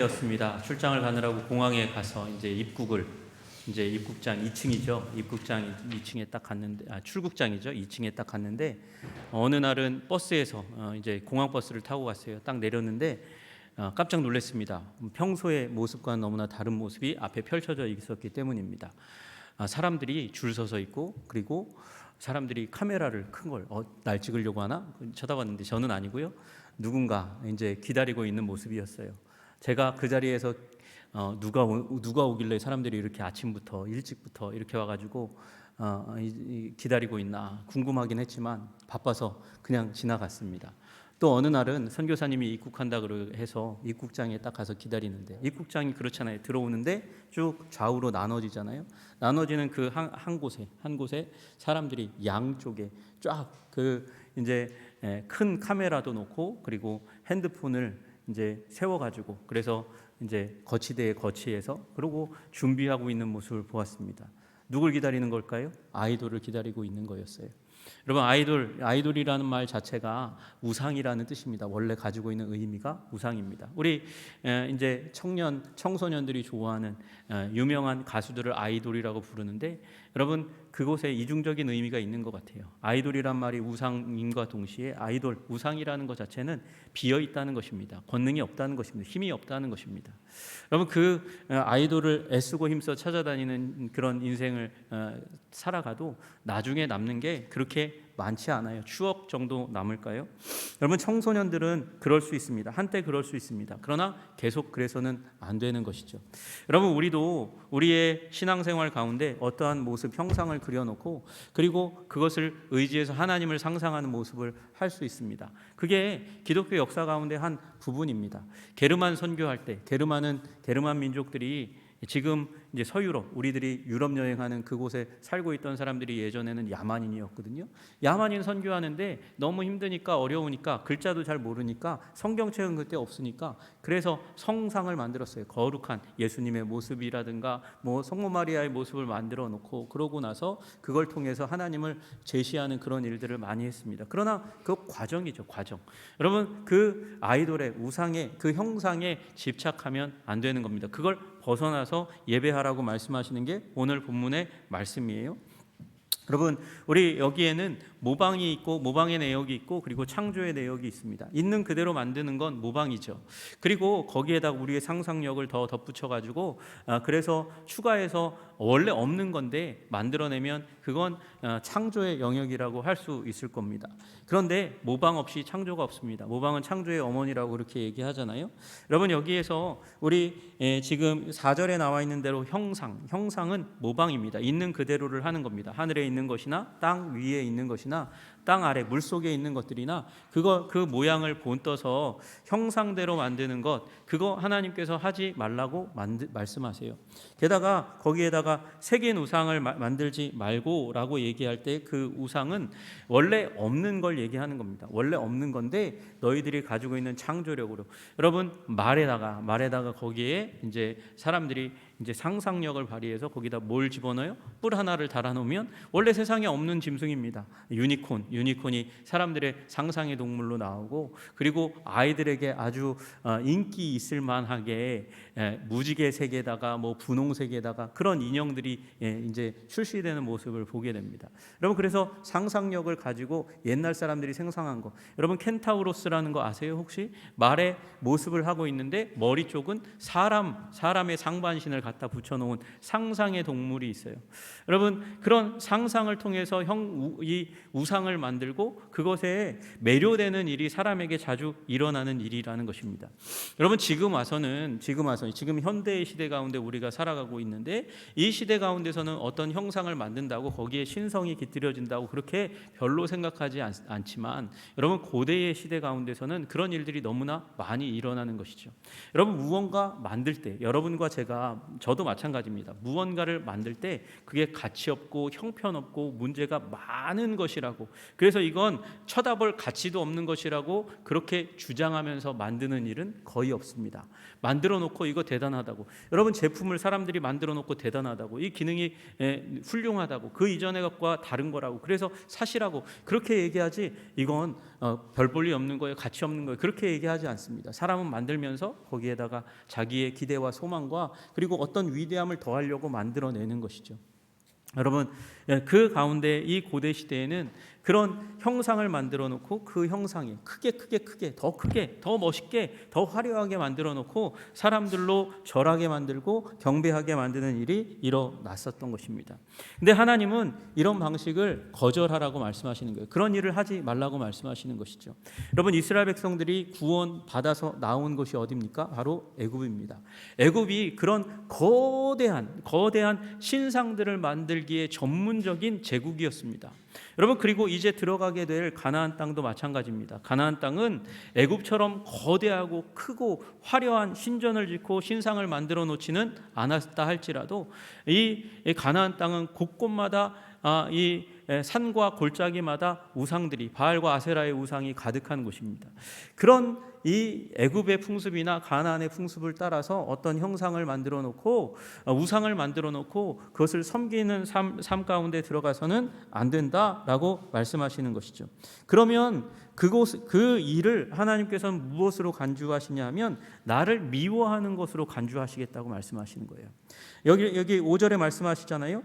였습니다. 출장을 가느라고 공항에 가서 이제 입국장 2층이죠. 입국장 2층에 딱 갔는데 출국장이죠. 2층에 딱 갔는데 어느 날은 버스에서 이제 공항 버스를 타고 갔어요. 딱 내렸는데 깜짝 놀랐습니다. 평소의 모습과는 너무나 다른 모습이 앞에 펼쳐져 있었기 때문입니다. 사람들이 줄 서서 있고, 그리고 사람들이 카메라를 큰 걸 날 찍으려고 하나 쳐다봤는데 저는 아니고요. 누군가 이제 기다리고 있는 모습이었어요. 제가 그 자리에서 누가 오길래 사람들이 이렇게 아침부터 일찍부터 이렇게 와가지고 기다리고 있나 궁금하긴 했지만 바빠서 그냥 지나갔습니다. 또 어느 날은 선교사님이 입국한다 해서 입국장에 딱 가서 기다리는데, 입국장이 그렇잖아요. 들어오는데 쭉 좌우로 나눠지잖아요. 나눠지는 그 한 곳에 사람들이 양쪽에 쫙 이제 큰 카메라도 놓고, 그리고 핸드폰을 이제 세워가지고, 그래서 이제 거치대에 거치해서 그러고 준비하고 있는 모습을 보았습니다. 누굴 기다리는 걸까요? 아이돌을 기다리고 있는 거였어요. 여러분, 아이돌이라는 말 자체가 우상이라는 뜻입니다. 원래 가지고 있는 의미가 우상입니다. 우리 이제 청소년들이 좋아하는 유명한 가수들을 아이돌이라고 부르는데, 여러분, 그곳에 이중적인 의미가 있는 것 같아요. 아이돌이란 말이 우상임과 동시에 우상이라는 것 자체는 비어 있다는 것입니다. 권능이 없다는 것입니다. 힘이 없다는 것입니다. 여러분, 그 아이돌을 애쓰고 힘써 찾아다니는 그런 인생을 살아가도 나중에 남는 게 그렇게 많지 않아요. 추억 정도 남을까요? 여러분, 청소년들은 그럴 수 있습니다. 한때 그럴 수 있습니다. 그러나 계속 그래서는 안 되는 것이죠. 여러분, 우리도 우리의 신앙생활 가운데 어떠한 모습, 형상을 그려놓고, 그리고 그것을 의지해서 하나님을 상상하는 모습을 할 수 있습니다. 그게 기독교 역사 가운데 한 부분입니다. 게르만 선교할 때 게르만 민족들이 지금 이제 서유럽, 우리들이 유럽 여행하는 그곳에 살고 있던 사람들이 예전에는 야만인이었거든요. 야만인 선교하는데 너무 힘드니까, 어려우니까, 글자도 잘 모르니까, 성경책은 그때 없으니까, 그래서 성상을 만들었어요. 거룩한 예수님의 모습이라든가 뭐 성모 마리아의 모습을 만들어 놓고, 그러고 나서 그걸 통해서 하나님을 제시하는 그런 일들을 많이 했습니다. 그러나 그 과정이죠, 과정. 여러분, 그 아이돌의 우상의 그 형상에 집착하면 안 되는 겁니다. 그걸 벗어나서 예배하라고 말씀하시는 게 오늘 본문의 말씀이에요. 여러분, 우리 여기에는 모방이 있고, 모방의 내역이 있고, 그리고 창조의 내역이 있습니다. 있는 그대로 만드는 건 모방이죠. 그리고 거기에다가 우리의 상상력을 더 덧붙여가지고 그래서 추가해서 원래 없는 건데 만들어내면 그건 창조의 영역이라고 할 수 있을 겁니다. 그런데 모방 없이 창조가 없습니다. 모방은 창조의 어머니라고 그렇게 얘기하잖아요. 여러분, 여기에서 우리 지금 4절에 나와 있는 대로 형상은 모방입니다. 있는 그대로를 하는 겁니다. 하늘에 있는 것이나 땅 위에 있는 것이나 땅 아래 물속에 있는 것들이나 그 모양을 본떠서 형상대로 만드는 것, 그거 하나님께서 하지 말라고 말씀하세요. 게다가 거기에다가 새긴 우상을 만들지 말고라고 얘기할 때 그 우상은 원래 없는 걸 얘기하는 겁니다. 원래 없는 건데 너희들이 가지고 있는 창조력으로, 여러분, 말에다가 거기에 이제 사람들이 이제 상상력을 발휘해서 거기다 뭘 집어넣어요? 뿔 하나를 달아놓으면 원래 세상에 없는 짐승입니다. 유니콘이 사람들의 상상의 동물로 나오고, 그리고 아이들에게 아주 인기 있을 만하게 무지개 색에다가 뭐 분홍색에다가 그런 인형들이 이제 출시되는 모습을 보게 됩니다. 여러분, 그래서 상상력을 가지고 옛날 사람들이 생성한 거, 여러분, 켄타우로스라는 거 아세요? 혹시 말의 모습을 하고 있는데 머리 쪽은 사람의 상반신을 갖다 붙여놓은 상상의 동물이 있어요. 여러분, 그런 상상을 통해서 이 우상을 만들고 그것에 매료되는 일이 사람에게 자주 일어나는 일이라는 것입니다. 여러분, 지금 현대의 시대 가운데 우리가 살아가고 있는데, 이 시대 가운데서는 어떤 형상을 만든다고 거기에 신성이 깃들여진다고 그렇게 별로 생각하지 않지만, 여러분, 고대의 시대 가운데서는 그런 일들이 너무나 많이 일어나는 것이죠. 여러분, 무언가 만들 때, 여러분과 저도 마찬가지입니다. 무언가를 만들 때 그게 가치 없고 형편없고 문제가 많은 것이라고, 그래서 이건 쳐다볼 가치도 없는 것이라고 그렇게 주장하면서 만드는 일은 거의 없습니다. 만들어 놓고 이거 대단하다고, 여러분 제품을 사람들이 만들어 놓고 대단하다고, 이 기능이 훌륭하다고, 그 이전의 것과 다른 거라고, 그래서 사시라고 그렇게 얘기하지, 이건 별 볼 일 없는 거예요, 가치 없는 거예요, 그렇게 얘기하지 않습니다. 사람은 만들면서 거기에다가 자기의 기대와 소망과 그리고 어떤 위대함을 더하려고 만들어내는 것이죠. 여러분, 그 가운데 이 고대 시대에는 그런 형상을 만들어 놓고 그 형상이 크게 더 멋있게 더 화려하게 만들어 놓고 사람들로 절하게 만들고 경배하게 만드는 일이 일어났었던 것입니다. 근데 하나님은 이런 방식을 거절하라고 말씀하시는 거예요. 그런 일을 하지 말라고 말씀하시는 것이죠. 여러분, 이스라엘 백성들이 구원 받아서 나온 곳이 어디입니까? 바로 애굽입니다. 애굽이 그런 거대한 신상들을 만들기에 전문적인 제국이었습니다. 여러분, 그리고 이제 들어가게 될 가나안 땅도 마찬가지입니다. 가나안 땅은 애굽처럼 거대하고 크고 화려한 신전을 짓고 신상을 만들어 놓지는 않았다 할지라도 이 가나안 땅은 곳곳마다 이 산과 골짜기마다 우상들이, 바알과 아세라의 우상이 가득한 곳입니다. 그런 이 애굽의 풍습이나 가나안의 풍습을 따라서 어떤 형상을 만들어 놓고 우상을 만들어 놓고 그것을 섬기는 삶 가운데 들어가서는 안 된다라고 말씀하시는 것이죠. 그러면 그 일을 하나님께서는 무엇으로 간주하시냐면 나를 미워하는 것으로 간주하시겠다고 말씀하시는 거예요. 여기 5절에 말씀하시잖아요.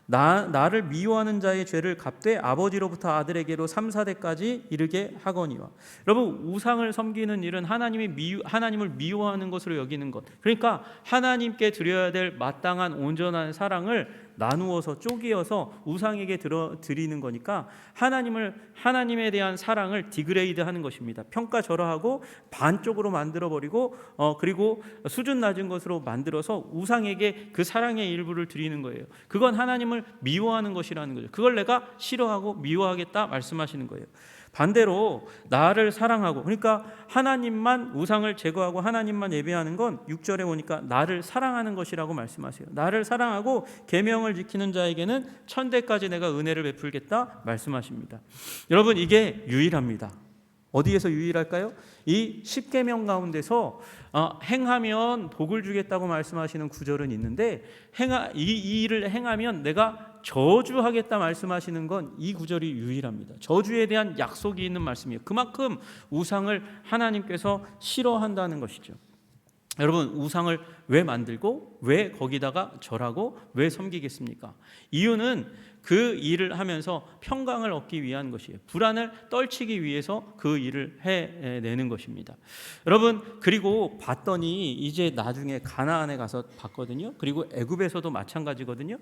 나를 미워하는 자의 죄를 갚되 아버지로부터 아들에게로 3, 4대까지 이르게 하거니와. 여러분, 우상을 섬기는 일은 하나님을 미워하는 것으로 여기는 것, 그러니까 하나님께 드려야 될 마땅한 온전한 사랑을 나누어서 쪼개어서 우상에게 드리는 거니까 하나님에 대한 사랑을 디그레이드하는 것입니다. 평가절하하고 반쪽으로 만들어버리고 그리고 수준 낮은 것으로 만들어서 우상에게 그 사랑의 일부를 드리는 거예요. 그건 하나님을 미워하는 것이라는 거죠. 그걸 내가 싫어하고 미워하겠다 말씀하시는 거예요. 반대로 나를 사랑하고, 그러니까 하나님만, 우상을 제거하고 하나님만 예배하는 건 6절에 보니까 나를 사랑하는 것이라고 말씀하세요. 나를 사랑하고 계명을 지키는 자에게는 천대까지 내가 은혜를 베풀겠다 말씀하십니다. 여러분, 이게 유일합니다. 어디에서 유일할까요? 이 10계명 가운데서 행하면 복을 주겠다고 말씀하시는 구절은 있는데 이 일을 행하면 내가 저주하겠다 말씀하시는 건 이 구절이 유일합니다. 저주에 대한 약속이 있는 말씀이에요. 그만큼 우상을 하나님께서 싫어한다는 것이죠. 여러분, 우상을 왜 만들고 왜 거기다가 절하고 왜 섬기겠습니까? 이유는 그 일을 하면서 평강을 얻기 위한 것이에요. 불안을 떨치기 위해서 그 일을 해내는 것입니다. 여러분, 그리고 봤더니 이제 나중에 가나안에 가서 봤거든요. 그리고 애굽에서도 마찬가지거든요.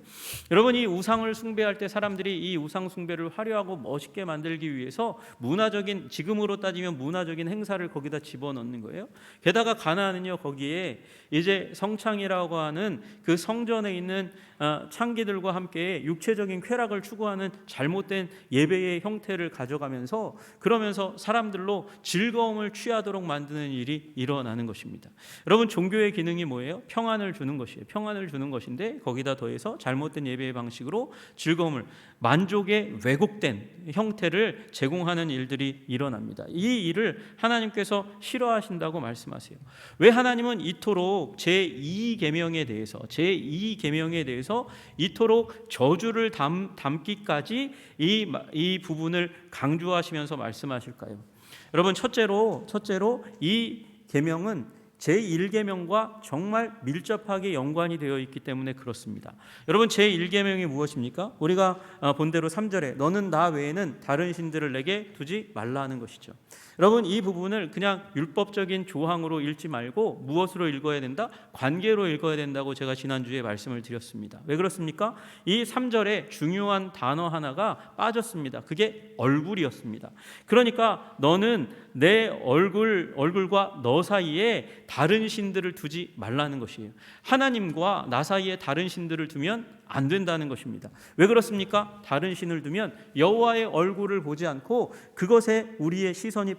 여러분, 이 우상을 숭배할 때 사람들이 이 우상 숭배를 화려하고 멋있게 만들기 위해서 지금으로 따지면 문화적인 행사를 거기다 집어넣는 거예요. 게다가 가나안은요, 거기에 이제 성창이라고 하는 그 성전에 있는 창기들과 함께 육체적인 쾌락을 추구하는 잘못된 예배의 형태를 가져가면서 그러면서 사람들로 즐거움을 취하도록 만드는 일이 일어나는 것입니다. 여러분, 종교의 기능이 뭐예요? 평안을 주는 것이에요. 평안을 주는 것인데 거기다 더해서 잘못된 예배의 방식으로 즐거움을, 만족의 왜곡된 형태를 제공하는 일들이 일어납니다. 이 일을 하나님께서 싫어하신다고 말씀하세요. 왜 하나님은 이토록 제2계명에 대해서 이토록 저주를 담기까지 이 부분을 강조하시면서 말씀하실까요? 여러분, 첫째로 이 계명은 제1계명과 정말 밀접하게 연관이 되어 있기 때문에 그렇습니다. 여러분, 제1계명이 무엇입니까? 우리가 본대로 3절에 너는 나 외에는 다른 신들을 내게 두지 말라 하는 것이죠. 여러분, 이 부분을 그냥 율법적인 조항으로 읽지 말고 무엇으로 읽어야 된다? 관계로 읽어야 된다고 제가 지난주에 말씀을 드렸습니다. 왜 그렇습니까? 이 3절에 중요한 단어 하나가 빠졌습니다. 그게 얼굴이었습니다. 그러니까 너는 내 얼굴과 너 사이에 다른 신들을 두지 말라는 것이에요. 하나님과 나 사이에 다른 신들을 두면 안 된다는 것입니다. 왜 그렇습니까? 다른 신을 두면 여호와의 얼굴을 보지 않고 그것에 우리의 시선이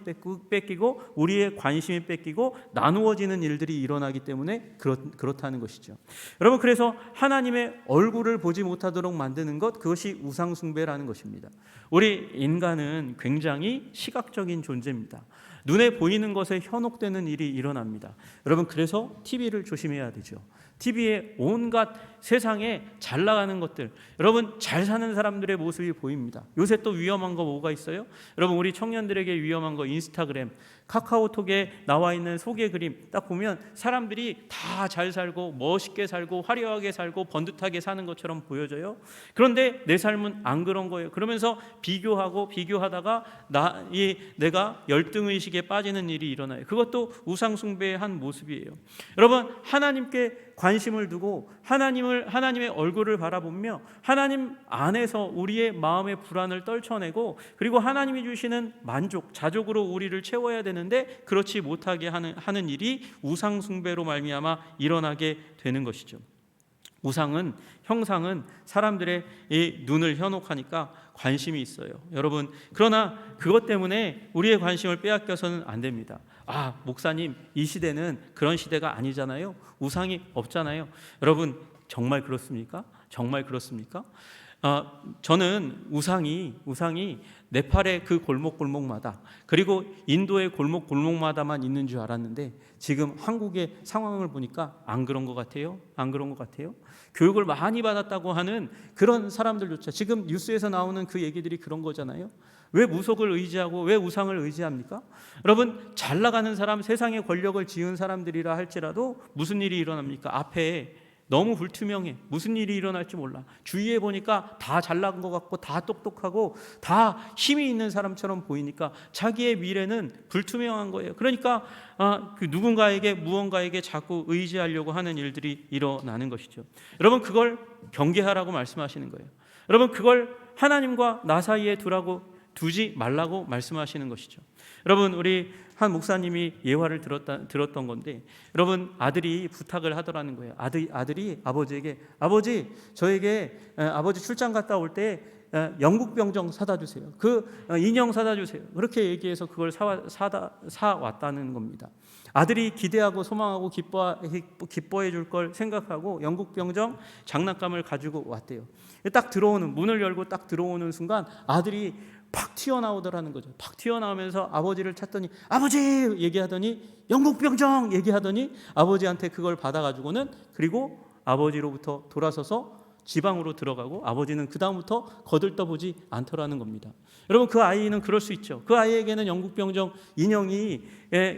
뺏기고 우리의 관심이 뺏기고 나누어지는 일들이 일어나기 때문에 그렇다는 것이죠. 여러분, 그래서 하나님의 얼굴을 보지 못하도록 만드는 것, 그것이 우상 숭배라는 것입니다. 우리 인간은 굉장히 시각적인 존재입니다. 눈에 보이는 것에 현혹되는 일이 일어납니다. 여러분, 그래서 TV를 조심해야 되죠. TV에 온갖 세상에 잘 나가는 것들, 여러분 잘 사는 사람들의 모습이 보입니다. 요새 또 위험한 거 뭐가 있어요? 여러분, 우리 청년들에게 위험한 거 인스타그램, 카카오톡에 나와 있는 소개 그림 딱 보면 사람들이 다 잘 살고 멋있게 살고 화려하게 살고 번듯하게 사는 것처럼 보여져요. 그런데 내 삶은 안 그런 거예요. 그러면서 비교하다가 내가 열등의식에 빠지는 일이 일어나요. 그것도 우상숭배의 한 모습이에요. 여러분, 하나님께 관심을 두고 하나님의 얼굴을 바라보며 하나님 안에서 우리의 마음의 불안을 떨쳐내고 그리고 하나님이 주시는 만족, 자족으로 우리를 채워야 되는데 그렇지 못하게 하는 일이 우상 숭배로 말미암아 일어나게 되는 것이죠. 형상은 사람들의 이 눈을 현혹하니까 관심이 있어요. 여러분, 그러나 그것 때문에 우리의 관심을 빼앗겨서는 안 됩니다. 목사님, 이 시대는 그런 시대가 아니잖아요. 우상이 없잖아요. 여러분, 정말 그렇습니까? 정말 그렇습니까? 저는 우상이 네팔의 그 골목골목마다 그리고 인도의 골목골목마다만 있는 줄 알았는데 지금 한국의 상황을 보니까 안 그런 것 같아요. 안 그런 것 같아요. 교육을 많이 받았다고 하는 그런 사람들조차 지금 뉴스에서 나오는 그 얘기들이 그런 거잖아요. 왜 무속을 의지하고 왜 우상을 의지합니까? 여러분, 잘 나가는 사람, 세상에 권력을 지은 사람들이라 할지라도 무슨 일이 일어납니까? 앞에 너무 불투명해. 무슨 일이 일어날지 몰라. 주위에 보니까 다 잘난 것 같고 다 똑똑하고 다 힘이 있는 사람처럼 보이니까 자기의 미래는 불투명한 거예요. 그러니까 누군가에게 무언가에게 자꾸 의지하려고 하는 일들이 일어나는 것이죠. 여러분, 그걸 경계하라고 말씀하시는 거예요. 여러분, 그걸 하나님과 나 사이에 두지 말라고 말씀하시는 것이죠. 여러분, 우리 한 목사님이 예화를 들었던 건데, 여러분, 아들이 부탁을 하더라는 거예요. 아들이 아버지에게, 아버지, 저에게 아버지 출장 갔다 올 때 영국 병정 사다 주세요. 그 인형 사다 주세요. 그렇게 얘기해서 그걸 사 왔다는 겁니다. 아들이 기대하고 소망하고 기뻐해 줄 걸 생각하고 영국 병정 장난감을 가지고 왔대요. 딱 문을 열고 딱 들어오는 순간 아들이 팍 튀어나오더라는 거죠. 팍 튀어나오면서 아버지를 찾더니 아버지 얘기하더니 영국병정 얘기하더니 아버지한테 그걸 받아가지고는 그리고 아버지로부터 돌아서서 지방으로 들어가고 아버지는 그 다음부터 거들떠보지 않더라는 겁니다. 여러분, 그 아이는 그럴 수 있죠. 그 아이에게는 영국병정 인형이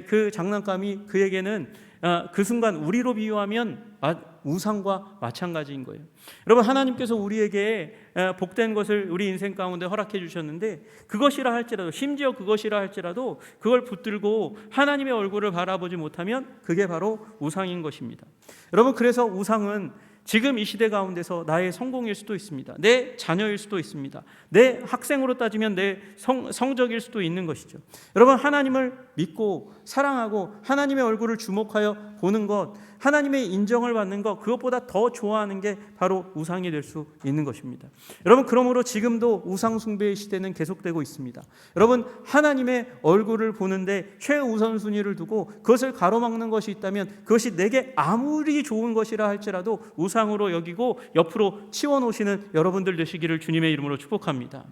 그 장난감이 그에게는 그 순간 우리로 비유하면 우상과 마찬가지인 거예요. 여러분, 하나님께서 우리에게 복된 것을 우리 인생 가운데 허락해 주셨는데 그것이라 할지라도, 심지어 그것이라 할지라도 그걸 붙들고 하나님의 얼굴을 바라보지 못하면 그게 바로 우상인 것입니다. 여러분, 그래서 우상은 지금 이 시대 가운데서 나의 성공일 수도 있습니다. 내 자녀일 수도 있습니다. 내 학생으로 따지면 내 성적일 수도 있는 것이죠. 여러분, 하나님을 믿고 사랑하고 하나님의 얼굴을 주목하여 보는 것, 하나님의 인정을 받는 것, 그것보다 더 좋아하는 게 바로 우상이 될 수 있는 것입니다. 여러분, 그러므로 지금도 우상 숭배의 시대는 계속되고 있습니다. 여러분, 하나님의 얼굴을 보는데 최우선순위를 두고 그것을 가로막는 것이 있다면 그것이 내게 아무리 좋은 것이라 할지라도 우상으로 여기고 옆으로 치워놓으시는 여러분들 되시기를 주님의 이름으로 축복합니다.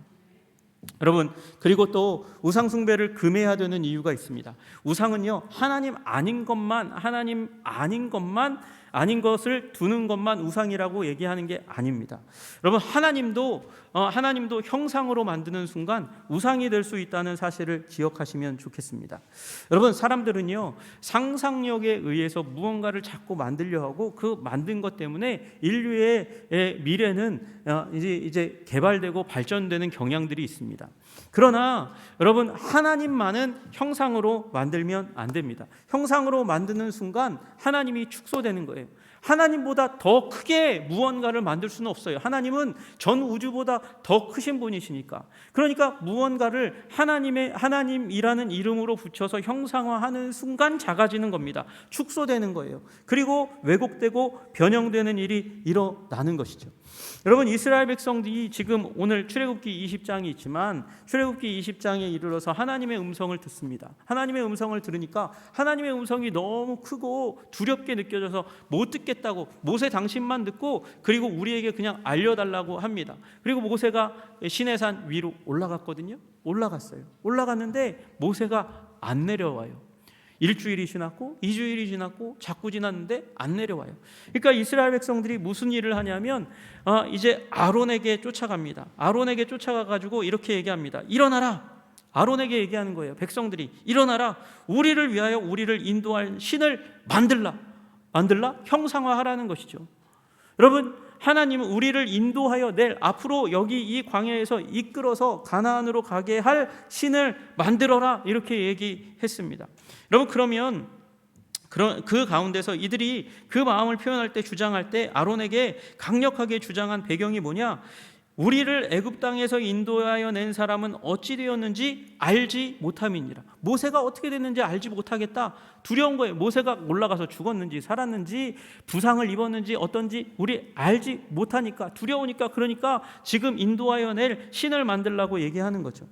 여러분, 그리고 또 우상 숭배를 금해야 되는 이유가 있습니다. 우상은요, 하나님 아닌 것을 두는 것만 우상이라고 얘기하는 게 아닙니다. 여러분, 하나님도 형상으로 만드는 순간 우상이 될 수 있다는 사실을 기억하시면 좋겠습니다. 여러분, 사람들은요, 상상력에 의해서 무언가를 자꾸 만들려 하고 그 만든 것 때문에 인류의 미래는 이제 개발되고 발전되는 경향들이 있습니다. 겁니다. 그러나 여러분, 하나님만은 형상으로 만들면 안 됩니다. 형상으로 만드는 순간 하나님이 축소되는 거예요. 하나님보다 더 크게 무언가를 만들 수는 없어요. 하나님은 전 우주보다 더 크신 분이시니까. 그러니까 무언가를 하나님이라는 이름으로 붙여서 형상화하는 순간 작아지는 겁니다. 축소되는 거예요. 그리고 왜곡되고 변형되는 일이 일어나는 것이죠. 여러분, 이스라엘 백성들이 지금 오늘 출애굽기 20장이 있지만 출애굽기 20장에 이르러서 하나님의 음성을 듣습니다. 하나님의 음성을 들으니까 하나님의 음성이 너무 크고 두렵게 느껴져서 못 듣겠다고, 모세 당신만 듣고 그리고 우리에게 그냥 알려달라고 합니다. 그리고 모세가 시내산 위로 올라갔거든요. 올라갔는데 모세가 안 내려와요. 일주일이 지났고 2주일이 지났고 자꾸 지났는데 안 내려와요. 그러니까 이스라엘 백성들이 무슨 일을 하냐면 이제 아론에게 쫓아갑니다. 아론에게 쫓아가가지고 이렇게 얘기합니다. 일어나라. 아론에게 얘기하는 거예요. 백성들이 일어나라. 우리를 위하여 우리를 인도할 신을 만들라. 형상화하라는 것이죠. 여러분, 하나님은 우리를 인도하여 낼, 앞으로 여기 이 광야에서 이끌어서 가나안으로 가게 할 신을 만들어라, 이렇게 얘기했습니다. 여러분, 그러면 그 가운데서 이들이 그 마음을 표현할 때, 주장할 때 아론에게 강력하게 주장한 배경이 뭐냐? 우리를 애굽 땅에서 인도하여 낸 사람은 어찌 되었는지 알지 못함이니라. 모세가 어떻게 됐는지 알지 못하겠다. 두려운 거예요. 모세가 올라가서 죽었는지 살았는지 부상을 입었는지 어떤지 우리 알지 못하니까, 두려우니까, 그러니까 지금 인도하여 낼 신을 만들라고 얘기하는 거죠.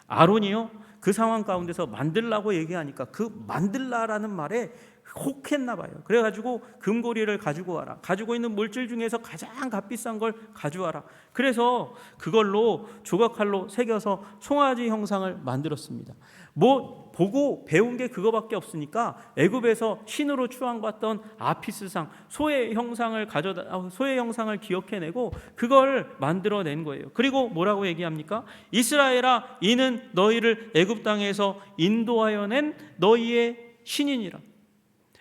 아론이요, 그 상황 가운데서 만들라고 얘기하니까 그 만들라라는 말에 혹했나 봐요. 그래가지고 금고리를 가지고 와라. 가지고 있는 물질 중에서 가장 값비싼 걸 가져와라. 그래서 그걸로 조각칼로 새겨서 송아지 형상을 만들었습니다. 뭐 보고 배운 게 그거밖에 없으니까 애굽에서 신으로 추앙받던 아피스상, 소의 형상을 기억해내고 그걸 만들어낸 거예요. 그리고 뭐라고 얘기합니까? 이스라엘아, 이는 너희를 애굽 땅에서 인도하여 낸 너희의 신이니라.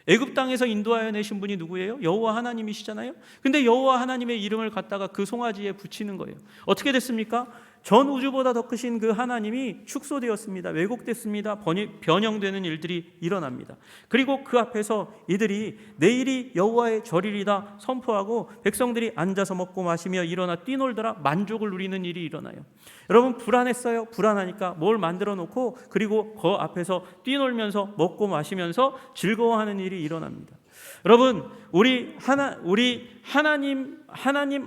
애굽 땅에서 인도하여 내신 분이 누구예요? 여호와 하나님이시잖아요. 근데 여호와 하나님의 이름을 갖다가 그 송아지에 붙이는 거예요. 어떻게 됐습니까? 전 우주보다 더 크신 그 하나님이 축소되었습니다. 왜곡됐습니다. 변형되는 일들이 일어납니다. 그리고 그 앞에서 이들이 내일이 여호와의 절일이다 선포하고 백성들이 앉아서 먹고 마시며 일어나 뛰놀더라 만족을 누리는 일이 일어나요. 여러분, 불안했어요. 불안하니까 뭘 만들어 놓고 그리고 그 앞에서 뛰놀면서 먹고 마시면서 즐거워하는 일이 일어납니다. 여러분, 우리 하나님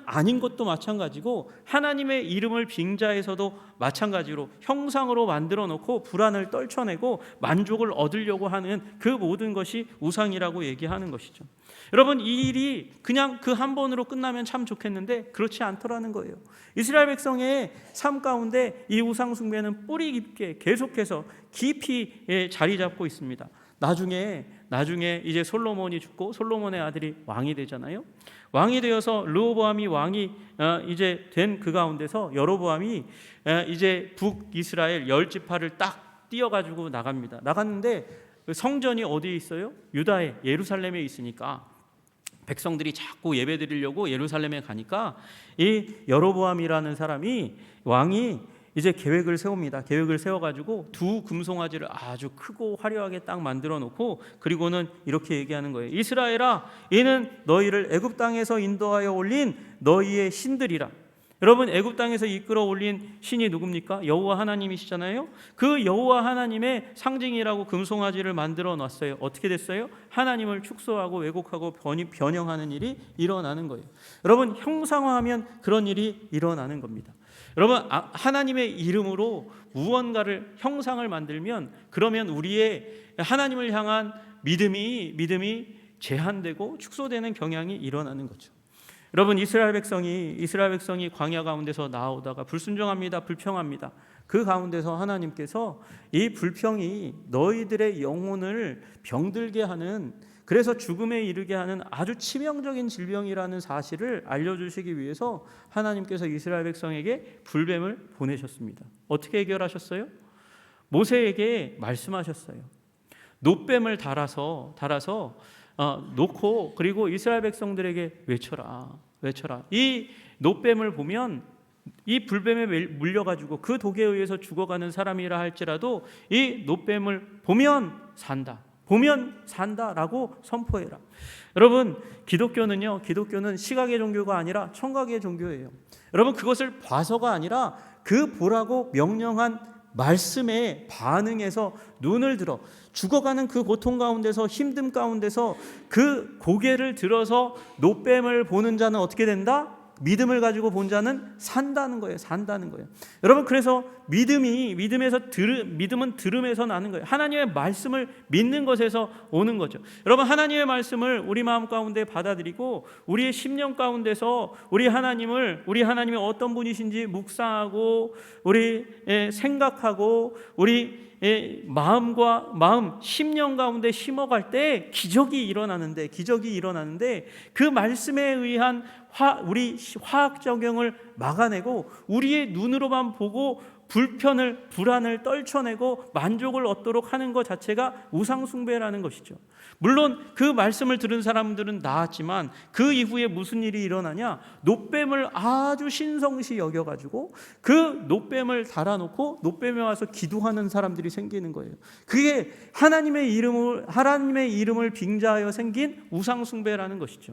아닌 것도 마찬가지고 하나님의 이름을 빙자해서도 마찬가지로 형상으로 만들어 놓고 불안을 떨쳐내고 만족을 얻으려고 하는 그 모든 것이 우상이라고 얘기하는 것이죠. 여러분, 이 일이 그냥 그 한 번으로 끝나면 참 좋겠는데 그렇지 않더라는 거예요. 이스라엘 백성의 삶 가운데 이 우상 숭배는 뿌리 깊게 계속해서 깊이 자리 잡고 있습니다. 나중에 이제 솔로몬이 죽고 솔로몬의 아들이 왕이 되잖아요. 왕이 되어서 르호보암이 왕이 이제 된 그 가운데서 여로보암이 이제 북이스라엘 10지파를 딱 띄어가지고 나갔는데 성전이 어디에 있어요? 유다에, 예루살렘에 있으니까 백성들이 자꾸 예배 드리려고 예루살렘에 가니까 이 여로보암이라는 사람이, 왕이 이제 계획을 세웁니다. 계획을 세워가지고 두 금송아지를 아주 크고 화려하게 딱 만들어 놓고 그리고는 이렇게 얘기하는 거예요. 이스라엘아, 이는 너희를 애굽 땅에서 인도하여 올린 너희의 신들이라. 여러분, 애굽 땅에서 이끌어 올린 신이 누굽니까? 여호와 하나님이시잖아요. 그 여호와 하나님의 상징이라고 금송아지를 만들어 놨어요. 어떻게 됐어요? 하나님을 축소하고 왜곡하고 변형하는 일이 일어나는 거예요. 여러분, 형상화하면 그런 일이 일어나는 겁니다. 여러분, 하나님의 이름으로 무언가를 형상을 만들면 그러면 우리의 하나님을 향한 믿음이 제한되고 축소되는 경향이 일어나는 거죠. 여러분, 이스라엘 백성이 광야 가운데서 나오다가 불순종합니다. 불평합니다. 그 가운데서 하나님께서 이 불평이 너희들의 영혼을 병들게 하는, 그래서 죽음에 이르게 하는 아주 치명적인 질병이라는 사실을 알려주시기 위해서 하나님께서 이스라엘 백성에게 불뱀을 보내셨습니다. 어떻게 해결하셨어요? 모세에게 말씀하셨어요. 놋뱀을 달아서 놓고 그리고 이스라엘 백성들에게 외쳐라. 이 놋뱀을 보면 이 불뱀에 물려가지고 그 독에 의해서 죽어가는 사람이라 할지라도 이 놋뱀을 보면 산다라고 선포해라. 여러분, 기독교는 시각의 종교가 아니라 청각의 종교예요. 여러분, 그것을 봐서가 아니라 그 보라고 명령한 말씀에 반응해서 눈을 들어 죽어가는 그 고통 가운데서, 힘듦 가운데서 그 고개를 들어서 놋뱀을 보는 자는 어떻게 된다? 믿음을 가지고 본 자는 산다는 거예요. 여러분, 그래서 믿음은 들음에서 나는 거예요. 하나님의 말씀을 믿는 것에서 오는 거죠. 여러분, 하나님의 말씀을 우리 마음 가운데 받아들이고 우리의 심령 가운데서 우리 하나님이 어떤 분이신지 묵상하고 우리 생각하고 우리 마음, 심령 가운데 심어갈 때 기적이 일어나는데 그 말씀에 의한 우리 화학 적용을 막아내고 우리의 눈으로만 보고 불안을 떨쳐내고 만족을 얻도록 하는 것 자체가 우상숭배라는 것이죠. 물론 그 말씀을 들은 사람들은 나았지만 그 이후에 무슨 일이 일어나냐? 놋뱀을 아주 신성시 여겨가지고 그 놋뱀을 달아놓고 놋뱀에 와서 기도하는 사람들이 생기는 거예요. 그게 하나님의 이름을 빙자하여 생긴 우상숭배라는 것이죠.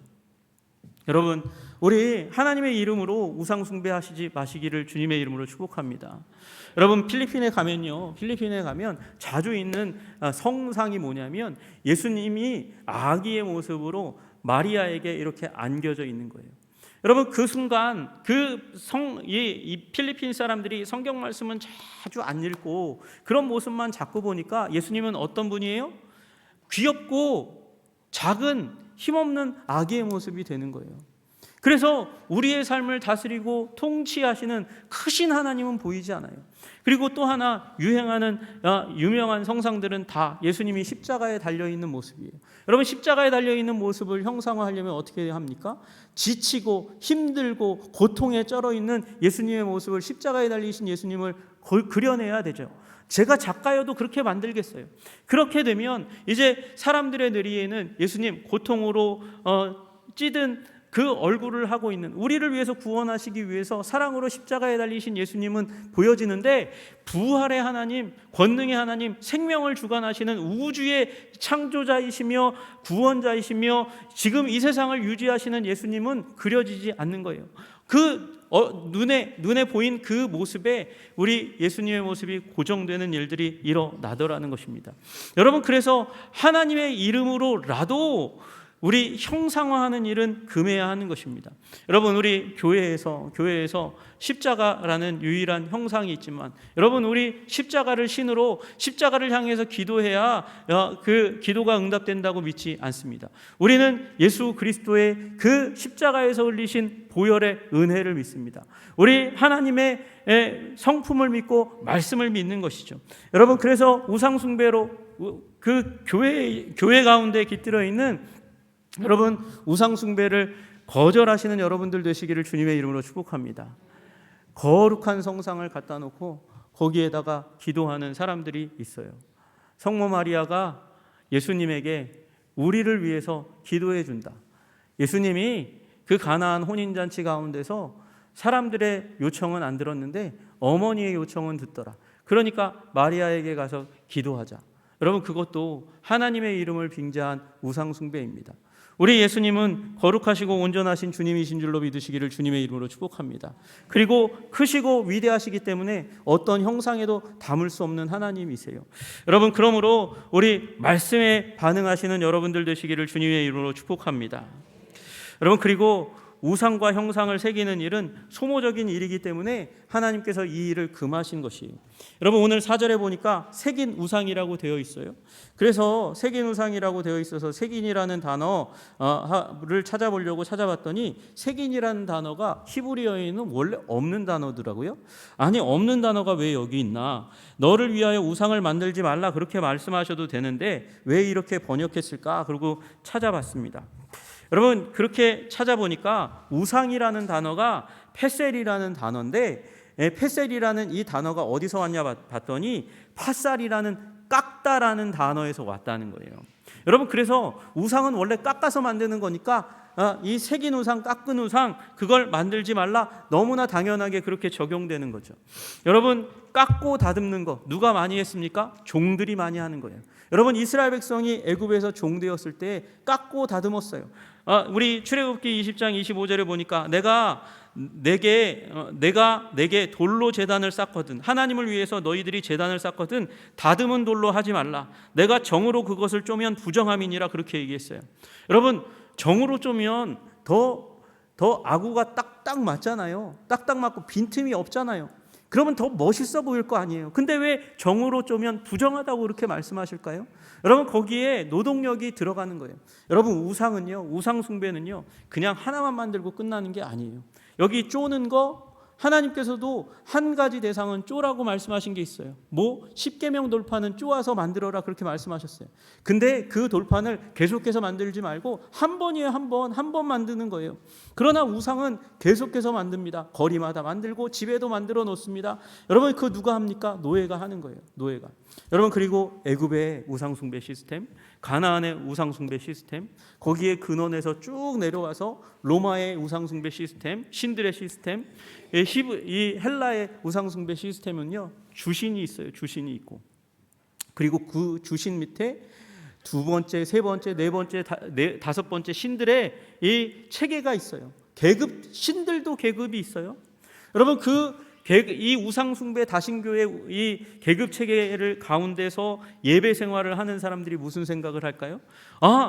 여러분, 우리 하나님의 이름으로 우상 숭배하시지 마시기를 주님의 이름으로 축복합니다. 여러분, 필리핀에 가면 자주 있는 성상이 뭐냐면 예수님이 아기의 모습으로 마리아에게 이렇게 안겨져 있는 거예요. 여러분, 그 순간 이 필리핀 사람들이 성경 말씀은 자주 안 읽고 그런 모습만 자꾸 보니까 예수님은 어떤 분이에요? 귀엽고 작은 힘없는 아기의 모습이 되는 거예요. 그래서 우리의 삶을 다스리고 통치하시는 크신 하나님은 보이지 않아요. 그리고 또 하나 유명한 성상들은 다 예수님이 십자가에 달려있는 모습이에요. 여러분, 십자가에 달려있는 모습을 형상화하려면 어떻게 합니까? 지치고 힘들고 고통에 쩔어있는 예수님의 모습을, 십자가에 달리신 예수님을 그려내야 되죠. 제가 작가여도 그렇게 만들겠어요. 그렇게 되면 이제 사람들의 뇌리에는 예수님 고통으로 찌든 그 얼굴을 하고 있는, 우리를 위해서 구원하시기 위해서 사랑으로 십자가에 달리신 예수님은 보여지는데, 부활의 하나님, 권능의 하나님, 생명을 주관하시는 우주의 창조자이시며 구원자이시며 지금 이 세상을 유지하시는 예수님은 그려지지 않는 거예요. 눈에 보인 그 모습에 우리 예수님의 모습이 고정되는 일들이 일어나더라는 것입니다. 여러분, 그래서 하나님의 이름으로라도 우리 형상화하는 일은 금해야 하는 것입니다. 여러분, 우리 교회에서 십자가라는 유일한 형상이 있지만, 여러분, 우리 십자가를 신으로 십자가를 향해서 기도해야 그 기도가 응답된다고 믿지 않습니다. 우리는 예수 그리스도의 그 십자가에서 흘리신 보혈의 은혜를 믿습니다. 우리 하나님의 성품을 믿고 말씀을 믿는 것이죠. 여러분, 그래서 우상숭배로 그 교회 가운데 깃들어 있는 여러분, 우상숭배를 거절하시는 여러분들 되시기를 주님의 이름으로 축복합니다. 거룩한 성상을 갖다 놓고 거기에다가 기도하는 사람들이 있어요. 성모 마리아가 예수님에게 우리를 위해서 기도해 준다. 예수님이 그 가나안 혼인잔치 가운데서 사람들의 요청은 안 들었는데 어머니의 요청은 듣더라. 그러니까 마리아에게 가서 기도하자. 여러분, 그것도 하나님의 이름을 빙자한 우상숭배입니다. 우리 예수님은 거룩하시고 온전하신 주님이신 줄로 믿으시기를 주님의 이름으로 축복합니다. 그리고 크시고 위대하시기 때문에 어떤 형상에도 담을 수 없는 하나님이세요. 여러분, 그러므로 우리 말씀에 반응하시는 여러분들 되시기를 주님의 이름으로 축복합니다. 여러분, 그리고 우상과 형상을 새기는 일은 소모적인 일이기 때문에 하나님께서 이 일을 금하신 것이에요. 여러분, 오늘 4절에 보니까 새긴 우상이라고 되어 있어요. 그래서 새긴 우상이라고 되어 있어서 새긴이라는 단어를 찾아봤더니 새긴이라는 단어가 히브리어에는 원래 없는 단어더라고요. 아니, 없는 단어가 왜 여기 있나? 너를 위하여 우상을 만들지 말라, 그렇게 말씀하셔도 되는데 왜 이렇게 번역했을까? 그리고 찾아봤습니다. 여러분, 그렇게 찾아보니까 우상이라는 단어가 페셀이라는 단어인데, 페셀이라는 이 단어가 어디서 왔냐 봤더니 팥살이라는 깎다라는 단어에서 왔다는 거예요. 여러분, 그래서 우상은 원래 깎아서 만드는 거니까 이 새긴 우상, 깎은 우상, 그걸 만들지 말라, 너무나 당연하게 그렇게 적용되는 거죠. 여러분, 깎고 다듬는 거 누가 많이 했습니까? 종들이 많이 하는 거예요. 여러분, 이스라엘 백성이 애굽에서 종되었을 때 깎고 다듬었어요. 우리 출애굽기 20장 25절에 보니까 내가 내게 돌로 제단을 쌓거든, 하나님을 위해서 너희들이 제단을 쌓거든 다듬은 돌로 하지 말라, 내가 정으로 그것을 쪼면 부정함이니라, 그렇게 얘기했어요. 여러분, 정으로 쪼면 더 아구가 딱딱 맞잖아요. 딱딱 맞고 빈틈이 없잖아요. 그러면 더 멋있어 보일 거 아니에요. 근데 왜 정으로 쪼면 부정하다고 그렇게 말씀하실까요? 여러분, 거기에 노동력이 들어가는 거예요. 여러분, 우상은요, 우상 숭배는요, 그냥 하나만 만들고 끝나는 게 아니에요. 여기 쪼는 거, 하나님께서도 한 가지 대상은 쪼라고 말씀하신 게 있어요. 뭐? 십계명 돌판은 쪼아서 만들어라, 그렇게 말씀하셨어요. 근데 그 돌판을 계속해서 만들지 말고 한 번이에요. 한 번 만드는 거예요. 그러나 우상은 계속해서 만듭니다. 거리마다 만들고 집에도 만들어 놓습니다. 여러분, 그 누가 합니까? 노예가 하는 거예요. 노예가. 여러분, 그리고 애굽의 우상 숭배 시스템, 가나안의 우상 숭배 시스템, 거기에 근원에서 쭉 내려와서 로마의 우상 숭배 시스템, 신들의 시스템, 이 헬라의 우상 숭배 시스템은요, 주신이 있어요. 주신이 있고, 그리고 그 주신 밑에 두 번째, 세 번째, 네 번째, 다섯 번째 신들의 이 체계가 있어요. 계급, 신들도 계급이 있어요. 여러분, 이 우상 숭배 다신교의 이 계급 체계를 가운데서 예배 생활을 하는 사람들이 무슨 생각을 할까요?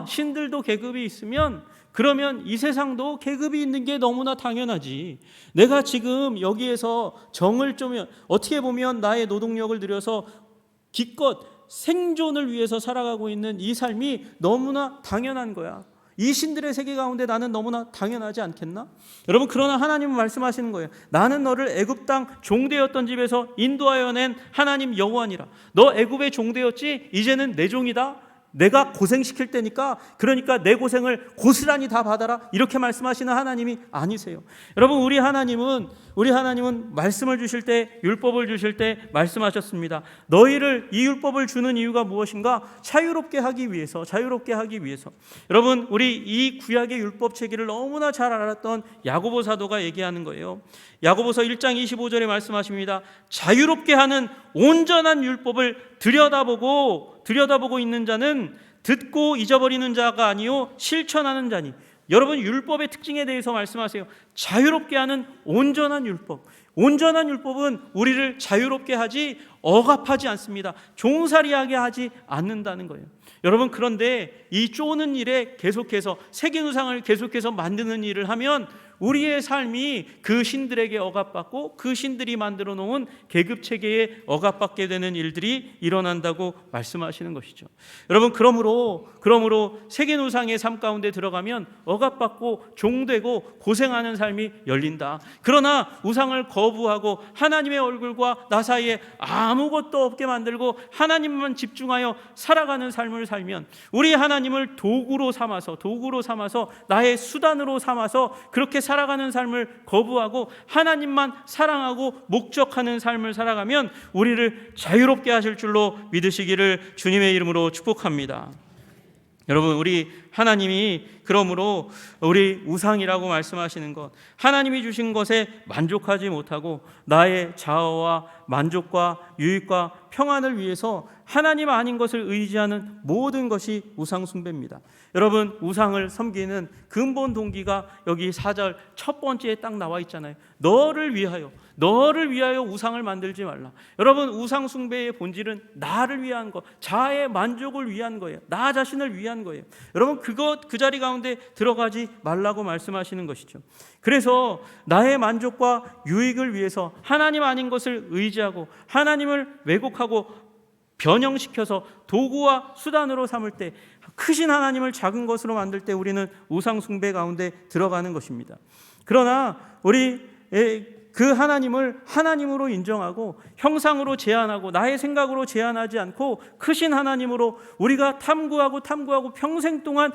신들도 계급이 있으면 그러면 이 세상도 계급이 있는 게 너무나 당연하지. 내가 지금 여기에서 정을 쪼면, 어떻게 보면 나의 노동력을 들여서 기껏 생존을 위해서 살아가고 있는 이 삶이 너무나 당연한 거야. 이 신들의 세계 가운데 나는 너무나 당연하지 않겠나? 여러분, 그러나 하나님은 말씀하시는 거예요. 나는 너를 애굽 땅 종되었던 집에서 인도하여 낸 하나님 여호와니라. 너 애굽의 종되었지? 이제는 내 종이다. 내가 고생시킬 때니까, 그러니까 내 고생을 고스란히 다 받아라, 이렇게 말씀하시는 하나님이 아니세요. 여러분, 우리 하나님은 말씀을 주실 때, 율법을 주실 때 말씀하셨습니다. 너희를 이 율법을 주는 이유가 무엇인가? 자유롭게 하기 위해서. 여러분, 우리 이 구약의 율법 체계를 너무나 잘 알았던 야고보 사도가 얘기하는 거예요. 야고보서 1장 25절에 말씀하십니다. 자유롭게 하는 온전한 율법을 들여다보고 있는 자는 듣고 잊어버리는 자가 아니요 실천하는 자니. 여러분, 율법의 특징에 대해서 말씀하세요. 자유롭게 하는 온전한 율법. 온전한 율법은 우리를 자유롭게 하지 억압하지 않습니다. 종살이하게 하지 않는다는 거예요. 여러분, 그런데 이 쪼는 일에 계속해서 새긴 우상을 계속해서 만드는 일을 하면 우리의 삶이 그 신들에게 억압받고 그 신들이 만들어 놓은 계급 체계에 억압받게 되는 일들이 일어난다고 말씀하시는 것이죠. 여러분, 그러므로 새긴 우상의 삶 가운데 들어가면 억압받고 종되고 고생하는 삶이 열린다. 그러나 우상을 거부하고 하나님의 얼굴과 나 사이에 아무것도 없게 만들고 하나님만 집중하여 살아가는 삶을 살면, 우리 하나님을 도구로 삼아서 나의 수단으로 삼아서 그렇게 살아가는 삶을 거부하고 하나님만 사랑하고 목적하는 삶을 살아가면 우리를 자유롭게 하실 줄로 믿으시기를 주님의 이름으로 축복합니다. 여러분, 우리 하나님이 그러므로 우리 우상이라고 말씀하시는 것, 하나님이 주신 것에 만족하지 못하고 나의 자아와 만족과 유익과 평안을 위해서 하나님 아닌 것을 의지하는 모든 것이 우상 숭배입니다. 여러분, 우상을 섬기는 근본 동기가 여기 4절 첫 번째에 딱 나와 있잖아요. 너를 위하여 우상을 만들지 말라. 여러분, 우상 숭배의 본질은 나를 위한 것, 자아의 만족을 위한 거예요. 나 자신을 위한 거예요. 여러분, 그 자리 가운데 들어가지 말라고 말씀하시는 것이죠. 그래서 나의 만족과 유익을 위해서 하나님 아닌 것을 의지하고 하나님을 왜곡하고 변형시켜서 도구와 수단으로 삼을 때, 크신 하나님을 작은 것으로 만들 때 우리는 우상 숭배 가운데 들어가는 것입니다. 그러나 우리 그 하나님을 하나님으로 인정하고 형상으로 제한하고 나의 생각으로 제한하지 않고 크신 하나님으로 우리가 탐구하고 평생 동안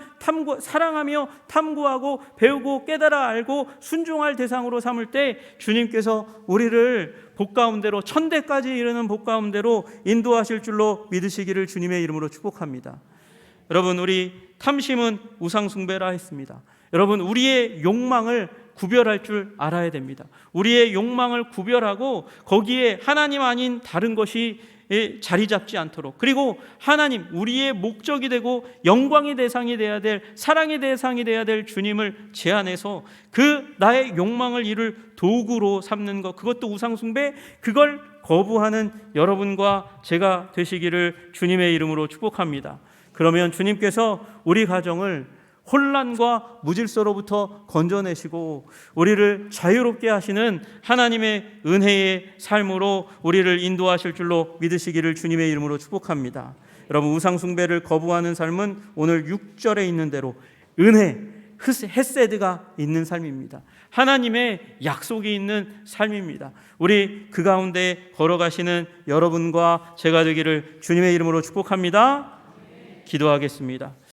사랑하며 탐구하고 배우고 깨달아 알고 순종할 대상으로 삼을 때 주님께서 우리를 복 가운데로 천대까지 이르는 복 가운데로 인도하실 줄로 믿으시기를 주님의 이름으로 축복합니다. 여러분, 우리 탐심은 우상 숭배라 했습니다. 여러분, 우리의 욕망을 구별할 줄 알아야 됩니다. 우리의 욕망을 구별하고 거기에 하나님 아닌 다른 것이 자리 잡지 않도록, 그리고 하나님, 우리의 목적이 되고 영광의 대상이 되어야 될, 사랑의 대상이 되어야 될 주님을 제안해서 그 나의 욕망을 이룰 도구로 삼는 것, 그것도 우상숭배, 그걸 거부하는 여러분과 제가 되시기를 주님의 이름으로 축복합니다. 그러면 주님께서 우리 가정을 혼란과 무질서로부터 건져내시고 우리를 자유롭게 하시는 하나님의 은혜의 삶으로 우리를 인도하실 줄로 믿으시기를 주님의 이름으로 축복합니다. 여러분, 우상 숭배를 거부하는 삶은 오늘 6절에 있는 대로 은혜, 헤세드가 있는 삶입니다. 하나님의 약속이 있는 삶입니다. 우리 그 가운데 걸어가시는 여러분과 제가 되기를 주님의 이름으로 축복합니다. 기도하겠습니다.